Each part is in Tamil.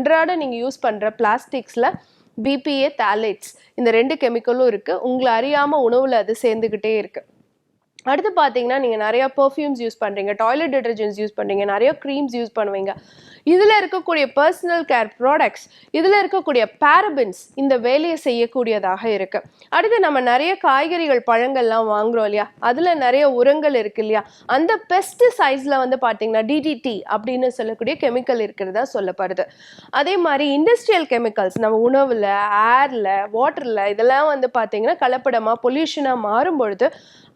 அன்றாட நீங்கள் யூஸ் பண்ணுற பிளாஸ்டிக்ஸில் BPA தாலேட்ஸ் இந்த 2 கெமிக்கலும் இருக்குது. உங்களை அறியாமல் உணவில் அது சேர்ந்துக்கிட்டே இருக்குது. அடுத்து பார்த்தீங்கன்னா நீங்கள் நிறையா பர்ஃப்யூம்ஸ் யூஸ் பண்ணுறீங்க, டாய்லெட் டிட்டர்ஜென்ட்ஸ் யூஸ் பண்ணுறீங்க, நிறைய க்ரீம்ஸ் யூஸ் பண்ணுவீங்க. இதில் இருக்கக்கூடிய பர்சனல் கேர் ப்ராடக்ட்ஸ், இதில் இருக்கக்கூடிய பேரபின்ஸ் இந்த வேலையை செய்யக்கூடியதாக இருக்குது. அடுத்து நம்ம நிறைய காய்கறிகள் பழங்கள்லாம் வாங்குகிறோம் இல்லையா, அதில் நிறைய உரங்கள் இருக்குது இல்லையா, அந்த பெஸ்டிசைட்ஸில் வந்து பார்த்தீங்கன்னா DDT அப்படின்னு சொல்லக்கூடிய கெமிக்கல் இருக்கிறதா சொல்லப்படுது. அதே மாதிரி இண்டஸ்ட்ரியல் கெமிக்கல்ஸ் நம்ம உணவில், ஏரில், வாட்டரில் இதெல்லாம் வந்து பார்த்தீங்கன்னா கலப்படமாக பொல்யூஷனாக மாறும்பொழுது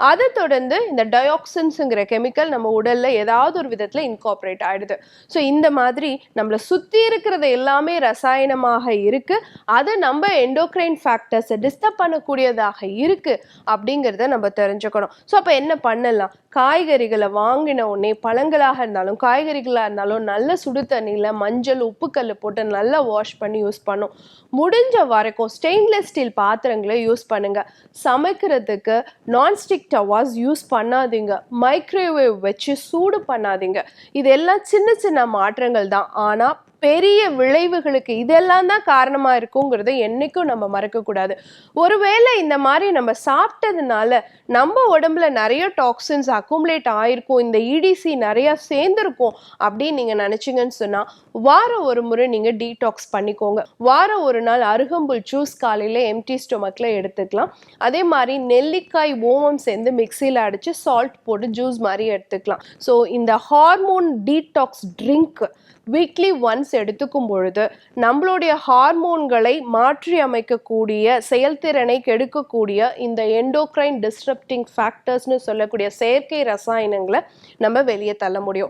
அதை தொடர்ந்து இந்த டயாக்சின்ஸுங்கிற கெமிக்கல் நம்ம உடலில் ஏதாவது ஒரு விதத்தில் இன்கார்பரேட் ஆகிடுது. ஸோ இந்த மாதிரி நம்மளை சுற்றி இருக்கிறது எல்லாமே ரசாயனமாக இருக்குது, அது நம்ம எண்டோக்ரைன் ஃபேக்டர்ஸை டிஸ்டர்ப் பண்ணக்கூடியதாக இருக்குது அப்படிங்கிறத நம்ம தெரிஞ்சுக்கணும். ஸோ அப்போ என்ன பண்ணலாம்? காய்கறிகளை வாங்கின உடனே, பழங்களாக இருந்தாலும் காய்கறிகளாக இருந்தாலும் நல்ல சுடு தண்ணியில் மஞ்சள் உப்புக்கல் போட்டு நல்லா வாஷ் பண்ணி யூஸ் பண்ணும். முடிஞ்ச வரைக்கும் ஸ்டெயின்லெஸ் ஸ்டீல் பாத்திரங்களை யூஸ் பண்ணுங்க. சமைக்கிறதுக்கு நான்ஸ்டிக் டவாஸ் யூஸ் பண்ணாதீங்க, மைக்ரோவேவ் வச்சு சூடு பண்ணாதீங்க. இதெல்லாம் சின்ன சின்ன மாற்றங்கள் தான், ஆனால் பெரிய விளைவுகளுக்கு இதெல்லாம் தான் காரணமாக இருக்குங்கிறத என்றைக்கும் நம்ம மறக்கக்கூடாது. ஒருவேளை இந்த மாதிரி நம்ம சாப்பிட்டதுனால நம்ம உடம்புல நிறைய டாக்ஸின்ஸ் அக்குமுலேட் ஆயிருக்கும், இந்த EDC நிறையா சேர்ந்துருக்கும் அப்படின்னு நீங்கள் நினச்சிங்கன்னு சொன்னால் வாரம் ஒரு முறை நீங்கள் டீடாக்ஸ் பண்ணிக்கோங்க. வாரம் ஒரு நாள் அருகம்புல் ஜூஸ் காலையில் எம்டி ஸ்டொமக்கில் எடுத்துக்கலாம். அதே மாதிரி நெல்லிக்காய் ஓமம் சேர்ந்து மிக்சியில் அடித்து சால்ட் போட்டு ஜூஸ் மாதிரி எடுத்துக்கலாம். ஸோ இந்த hormone detox drink weekly once எடுத்துக்கும் பொழுது நம்மளுடைய ஹார்மோன்களை மாற்றி அமைக்கக்கூடிய, செயல்திறனை கெடுக்கக்கூடிய இந்த எண்டோக்ரைன் டிஸ்ரப்டிங் ஃபேக்டர்ஸ்னு சொல்லக்கூடிய செயற்கை ரசாயனங்களை நம்ம வெளியே தள்ள முடியும்.